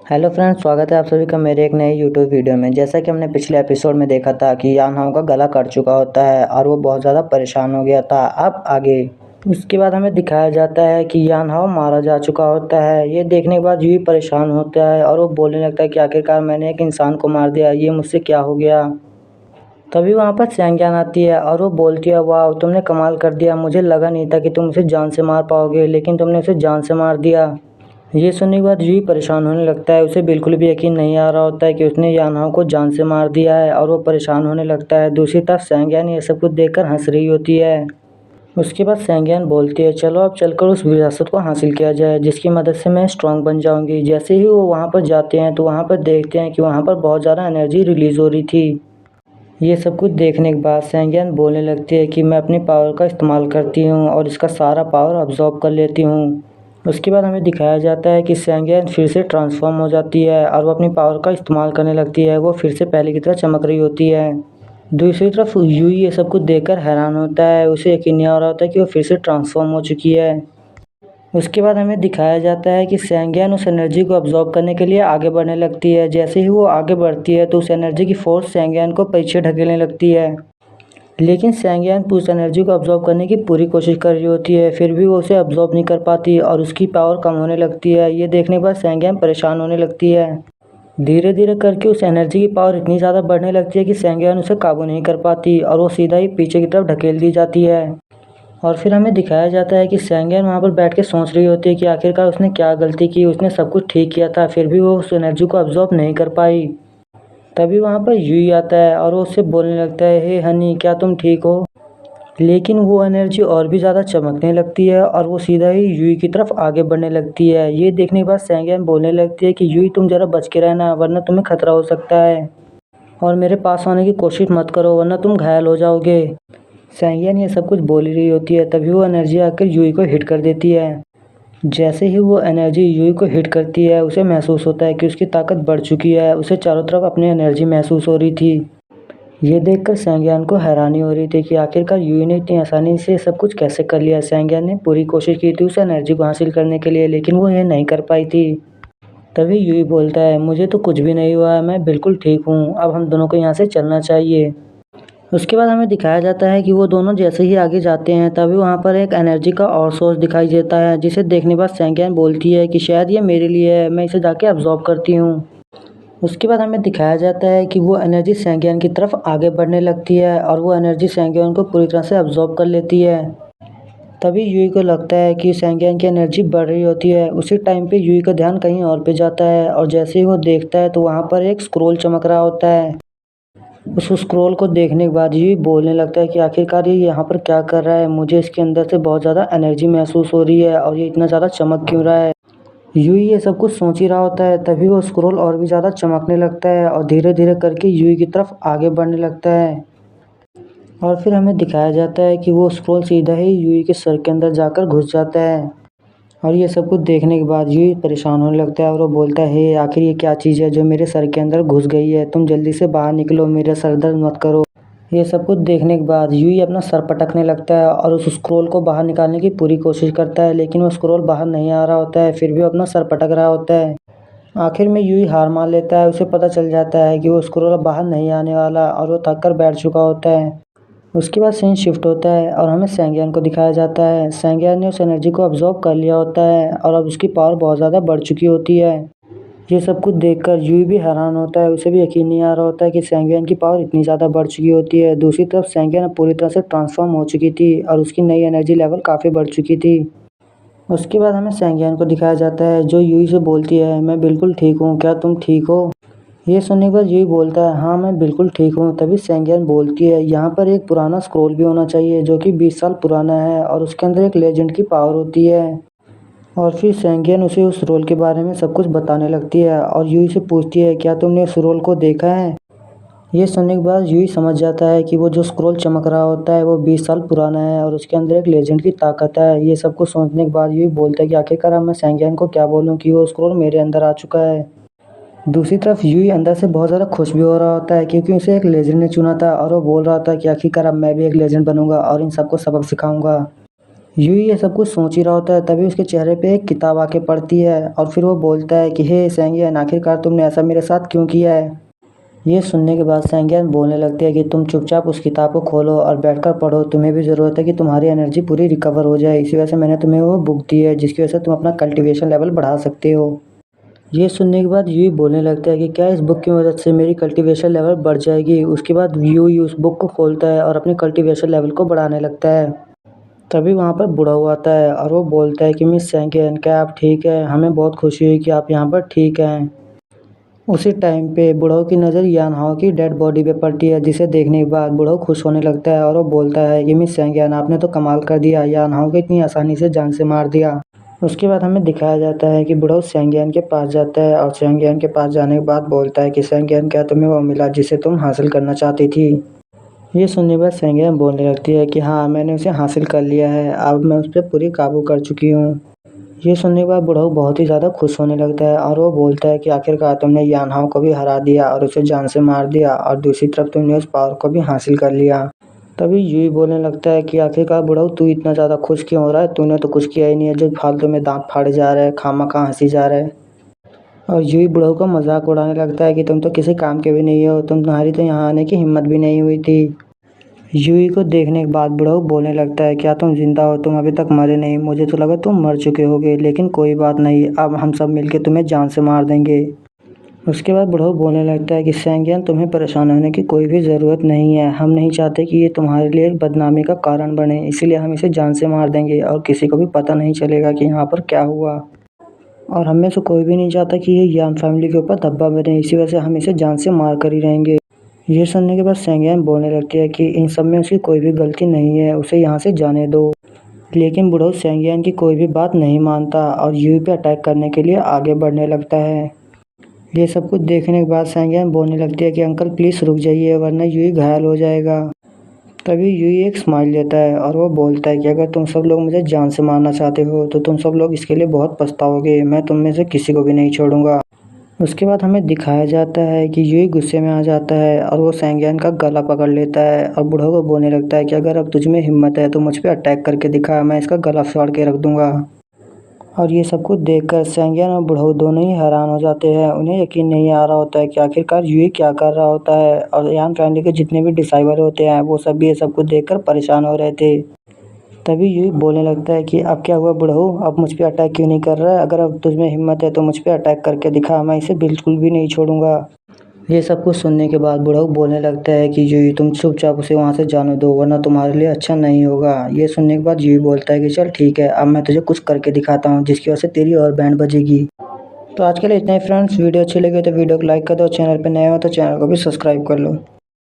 Hello friends, स्वागत है आप सभी का मेरे एक नए यूट्यूब वीडियो में। जैसा कि हमने पिछले एपिसोड में देखा था कि यान हाओ का गला कट चुका होता है और वो बहुत ज़्यादा परेशान हो गया था। अब आगे उसके बाद हमें दिखाया जाता है कि यान हाओ मारा जा चुका होता है। ये देखने के बाद यूई परेशान होता है और वो बोलने लगता है कि आखिरकार मैंने एक इंसान को मार दिया, ये मुझसे क्या हो गया। तभी वहाँ पर सैंग्यान आती है और वो बोलती है, वाह तुमने कमाल कर दिया, मुझे लगा नहीं था कि तुम उसे जान से मार पाओगे, लेकिन तुमने उसे जान से मार दिया। ये सुनने के बाद यूई परेशान होने लगता है। उसे बिल्कुल भी यकीन नहीं आ रहा होता है कि उसने यान हाओ को जान से मार दिया है और वो परेशान होने लगता है। दूसरी तरफ सैंग्यान ये सब कुछ देखकर हंस रही होती है। उसके बाद सैंग्यान बोलती है, चलो अब चलकर उस विरासत को हासिल किया जाए जिसकी मदद से मैं स्ट्रांग बन जाऊंगी। जैसे ही वो वहाँ पर जाते हैं तो वहाँ पर देखते हैं कि वहाँ पर बहुत ज़्यादा एनर्जी रिलीज़ हो रही थी। ये सब कुछ देखने के बाद सैंग्यान बोलने लगती है कि मैं अपनी पावर का इस्तेमाल करती हूँ और इसका सारा पावर अब्जॉर्ब कर लेती हूँ। उसके बाद हमें दिखाया जाता है कि सैंग्यान फिर से ट्रांसफॉर्म हो जाती है और वो अपनी पावर का इस्तेमाल करने लगती है। वो फिर से पहले की तरह चमक रही होती है। दूसरी तरफ यूई ये सब कुछ देखकर हैरान होता है। उसे यकीन नहीं आ रहा होता है कि वो फिर से ट्रांसफॉर्म हो चुकी है। उसके बाद हमें दिखाया जाता है कि सैंग्यान उस एनर्जी को अब्जॉर्ब करने के लिए आगे बढ़ने लगती है। जैसे ही वो आगे बढ़ती है तो उस एनर्जी की फोर्स सैंग्यान को पीछे ढकेलने लगती है। लेकिन सैंग्यान उस एनर्जी को अब्जॉर्ब करने की पूरी कोशिश कर रही होती है, फिर भी वो उसे अब्जॉर्ब नहीं कर पाती और उसकी पावर कम होने लगती है। ये देखने के बाद सैंग्यान परेशान होने लगती है। धीरे धीरे करके उस एनर्जी की पावर इतनी ज़्यादा बढ़ने लगती है कि सैंग्यान उसे काबू नहीं कर पाती और वो सीधा ही पीछे की तरफ ढकेल दी जाती है। और फिर हमें दिखाया जाता है कि सैंग्यान वहाँ पर बैठ के सोच रही होती है कि आखिरकार उसने क्या गलती की। उसने सब कुछ ठीक किया था, फिर भी वो उस एनर्जी को अब्जॉर्ब नहीं कर पाई। तभी वहाँ पर यूई आता है और वो उससे बोलने लगता है, हे हनी, क्या तुम ठीक हो। लेकिन वो एनर्जी और भी ज़्यादा चमकने लगती है और वो सीधा ही यूई की तरफ आगे बढ़ने लगती है। ये देखने के बाद सैंग्यान बोलने लगती है कि यूई तुम ज़रा बच के रहना, वरना तुम्हें खतरा हो सकता है और मेरे पास आने की कोशिश मत करो वरना तुम घायल हो जाओगे। सैंग्यान ये सब कुछ बोल ही रही होती है, तभी वो एनर्जी आकर यूई को हिट कर देती है। जैसे ही वो एनर्जी यूई को हिट करती है उसे महसूस होता है कि उसकी ताकत बढ़ चुकी है। उसे चारों तरफ अपनी एनर्जी महसूस हो रही थी। ये देखकर सैंग्यान को हैरानी हो रही थी कि आखिरकार यूई ने इतनी आसानी से सब कुछ कैसे कर लिया। सैंग्यान ने पूरी कोशिश की थी उस एनर्जी को हासिल करने के लिए, लेकिन वो ये नहीं कर पाई थी। तभी यूई बोलता है, मुझे तो कुछ भी नहीं हुआ है, मैं बिल्कुल ठीक हूँ, अब हम दोनों को यहाँ से चलना चाहिए। उसके बाद हमें दिखाया जाता है कि वो दोनों जैसे ही आगे जाते हैं तभी वहाँ पर एक एनर्जी का और सोर्स दिखाई देता है, जिसे देखने के बाद सैंग्यान बोलती है कि शायद ये मेरे लिए है, मैं इसे जाके अब्जॉर्ब करती हूँ। उसके बाद हमें दिखाया जाता है कि वो एनर्जी सैंग्यान की तरफ आगे बढ़ने लगती है और वो एनर्जी सैंग्यान को पूरी तरह से अब्जॉर्ब कर लेती है। तभी यूई को लगता है कि सैंग्यान की एनर्जी बढ़ रही होती है। उसी टाइम पे यूई का ध्यान कहीं और पे जाता है और जैसे ही वो देखता है तो वहाँ पर एक स्क्रोल चमक रहा होता है। उस स्क्रोल को देखने के बाद यूई बोलने लगता है कि आखिरकार ये यहाँ पर क्या कर रहा है, मुझे इसके अंदर से बहुत ज़्यादा एनर्जी महसूस हो रही है और ये इतना ज़्यादा चमक क्यों रहा है। यूई ये सब कुछ सोच ही रहा होता है, तभी वो स्क्रोल और भी ज़्यादा चमकने लगता है और धीरे धीरे करके यूई की तरफ आगे बढ़ने लगता है। और फिर हमें दिखाया जाता है कि वो स्क्रोल सीधा ही यूई के सर के अंदर जाकर घुस जाता है। और ये सब कुछ देखने के बाद यूई परेशान होने लगता है और वो बोलता है, हे आखिर ये क्या चीज़ है जो मेरे सर के अंदर घुस गई है, तुम जल्दी से बाहर निकलो, मेरा सर दर्द मत करो। ये सब कुछ देखने के बाद यूई अपना सर पटकने लगता है और उस स्क्रोल को बाहर निकालने की पूरी कोशिश करता है, लेकिन वो स्क्रोल बाहर नहीं आ रहा होता है, फिर भी वो अपना सर पटक रहा होता है। आखिर में यूई हार मान लेता है। उसे पता चल जाता है कि वो स्क्रोल अब बाहर नहीं आने वाला और वो थक कर बैठ चुका होता है। उसके बाद सीन शिफ्ट होता है और हमें सैंग्यान को दिखाया जाता है। सैंग्यान ने उस एनर्जी को अब्जॉर्ब कर लिया होता है और अब उसकी पावर बहुत ज़्यादा बढ़ चुकी होती है। ये सब कुछ देखकर यूई भी हैरान होता है। उसे भी यकीन नहीं आ रहा होता है कि सैंग्यान की पावर इतनी ज़्यादा बढ़ चुकी होती है। दूसरी तरफ सैंग्यान अब पूरी तरह से ट्रांसफॉर्म हो चुकी थी और उसकी नई एनर्जी लेवल काफ़ी बढ़ चुकी थी। उसके बाद हमें सैंग्यान को दिखाया जाता है जो यूई से बोलती है, मैं बिल्कुल ठीक हूँ, क्या तुम ठीक हो। ये सुनने के बाद यूई बोलता है, हाँ मैं बिल्कुल ठीक हूँ। तभी सैंग्यान बोलती है, यहाँ पर एक पुराना स्क्रोल भी होना चाहिए जो कि 20 साल पुराना है और उसके अंदर एक लेजेंड की पावर होती है। और फिर सैंगियन उसे उस रोल के बारे में सब कुछ बताने लगती है और यूई से पूछती है, क्या तुमने उस रोल को देखा है। ये सुनने के बाद यूई समझ जाता है कि वो जो स्क्रोल चमक रहा होता है वो 20 साल पुराना है और उसके अंदर एक लेजेंड की ताकत है। ये सब कुछ सोचने के बाद यूई बोलता है कि आखिरकार अब मैं सैंगियन को क्या बोलूँ कि वो स्क्रोल मेरे अंदर आ चुका है। दूसरी तरफ यूई अंदर से बहुत ज़्यादा खुश भी हो रहा होता है क्योंकि उसे एक लेजेंड ने चुना था और वो बोल रहा था कि आखिरकार अब मैं भी एक लेजेंड बनूंगा और इन सबको सबक सिखाऊंगा। यूं ही ये सब कुछ सोच ही रहा होता है, तभी उसके चेहरे पे एक किताब आके पड़ती है और फिर वो बोलता है कि हे सेंगियन, आखिरकार तुमने ऐसा मेरे साथ क्यों किया है। ये सुनने के बाद सेंगियन बोलने लगती है कि तुम चुपचाप उस किताब को खोलो और बैठकर पढ़ो, तुम्हें भी ज़रूरत है कि तुम्हारी एनर्जी पूरी रिकवर हो जाए, इसी वजह से मैंने तुम्हें वो बुक दी है जिसकी वजह से तुम अपना कल्टीवेशन लेवल बढ़ा सकते हो। ये सुनने के बाद यूई बोलने लगता है कि क्या इस बुक की मदद से मेरी कल्टीवेशन लेवल बढ़ जाएगी। उसके बाद यूई उस बुक को खोलता है और अपनी कल्टीवेशन लेवल को बढ़ाने लगता है। तभी वहाँ पर बुढ़ऊ आता है और वो बोलता है कि मिस सेंगेन, क्या आप ठीक है? हमें बहुत खुशी हुई कि आप यहाँ पर ठीक हैं। उसी टाइम पे बुढ़ऊ की नज़र यान हाओ की डेड बॉडी पे पड़ती है, जिसे देखने के बाद बुढ़ऊ खुश होने लगता है और वो बोलता है कि मिस सेंगेन, आपने तो कमाल कर दिया, यान हाओ को इतनी आसानी से जान से मार दिया। उसके बाद हमें दिखाया जाता है कि बुढ़ऊ सेंगियन के पास जाता है और सेंगियन के पास जाने के बाद बोलता है कि सेंगियन, क्या तुम्हें वो मिला जिसे तुम हासिल करना चाहती थी? ये सुनने के बाद सेंगियन बोलने लगती है कि हाँ, मैंने उसे हासिल कर लिया है, अब मैं उस पर पूरी काबू कर चुकी हूँ। ये सुनने के बाद बुढ़ऊ बहुत ही ज़्यादा खुश होने लगता है और वो बोलता है कि आखिरकार तुमने यान हाओ को भी हरा दिया और उसे जान से मार दिया और दूसरी तरफ तुमने उस पावर को भी हासिल कर लिया। तभी यूई बोलने लगता है कि आखिरकार बुढ़ऊ, तू इतना ज़्यादा खुश क्यों हो रहा है? तूने तो कुछ किया ही नहीं है, जो फालतू में दांत फाड़े जा रहा है, खामखा हंसी जा रहा है। और यूई बुढ़ऊ का मजाक उड़ाने लगता है कि तुम तो किसी काम के भी नहीं हो, तुम्हारी तो यहाँ आने की हिम्मत भी नहीं हुई थी। यूई को देखने के बाद बुढ़ऊ बोलने लगता है, क्या तुम जिंदा हो? तुम अभी तक मरे नहीं, मुझे तो लगा तुम मर चुके होगे, लेकिन कोई बात नहीं, अब हम सब मिलके तुम्हें जान से मार देंगे। उसके बाद बुढ़ऊ बोलने लगता है कि सेंगियन, तुम्हें परेशान होने की कोई भी ज़रूरत नहीं है, हम नहीं चाहते कि ये तुम्हारे लिए एक बदनामी का कारण बने, इसीलिए हम इसे जान से मार देंगे और किसी को भी पता नहीं चलेगा कि यहाँ पर क्या हुआ। और हम में से कोई भी नहीं चाहता कि ये यान फैमिली के ऊपर धब्बा बने, इसी वजह से हम इसे जान से मार कर ही रहेंगे। ये सुनने के बाद सेंगियन बोलने लगती है कि इन सब में उसकी कोई भी गलती नहीं है, उसे यहाँ से जाने दो। लेकिन बुढ़ऊ सेंगियन की कोई भी बात नहीं मानता और यूई पे अटैक करने के लिए आगे बढ़ने लगता है। ये सब कुछ देखने के बाद सेंगियन बोलने लगती है कि अंकल प्लीज़ रुक जाइए, वरना यूई घायल हो जाएगा। तभी यूई एक स्माइल देता है और वो बोलता है कि अगर तुम सब लोग मुझे जान से मारना चाहते हो तो तुम सब लोग इसके लिए बहुत पछताओगे, मैं तुम में से किसी को भी नहीं छोड़ूंगा। उसके बाद हमें दिखाया जाता है कि यूई गुस्से में आ जाता है और वो सेंगियन का गला पकड़ लेता है और बूढ़ों को बोलने लगता है कि अगर अब तुझ में हिम्मत है तो मुझ पर अटैक करके दिखा, मैं इसका गला फाड़ के रख दूंगा। और ये सब कुछ देखकर सेंगियन और बुढ़ऊ दोनों ही हैरान हो जाते हैं, उन्हें यकीन नहीं आ रहा होता है कि आखिरकार यूई क्या कर रहा होता है। और यान फैमिली के जितने भी डिसाइवर होते हैं वो सब भी ये सब कुछ देखकर परेशान हो रहे थे। तभी यूई बोलने लगता है कि अब क्या हुआ बुढ़ऊ, अब मुझ पे अटैक क्यों नहीं कर रहा है? अगर अब तुझ में हिम्मत है तो मुझ पे अटैक करके दिखा, मैं इसे बिल्कुल भी नहीं छोड़ूंगा। ये सब कुछ सुनने के बाद बुढ़ऊ बोलने लगता है कि यूई, तुम चुपचाप उसे वहाँ से जाने दो, वरना तुम्हारे लिए अच्छा नहीं होगा। ये सुनने के बाद यूई बोलता है कि चल ठीक है, अब मैं तुझे कुछ करके दिखाता हूँ जिसकी वजह से तेरी और बैंड बजेगी। तो आज के लिए इतना ही फ्रेंड्स, वीडियो अच्छी लगी तो वीडियो को लाइक कर दो, चैनल पर नए हो तो चैनल को भी सब्सक्राइब कर लो।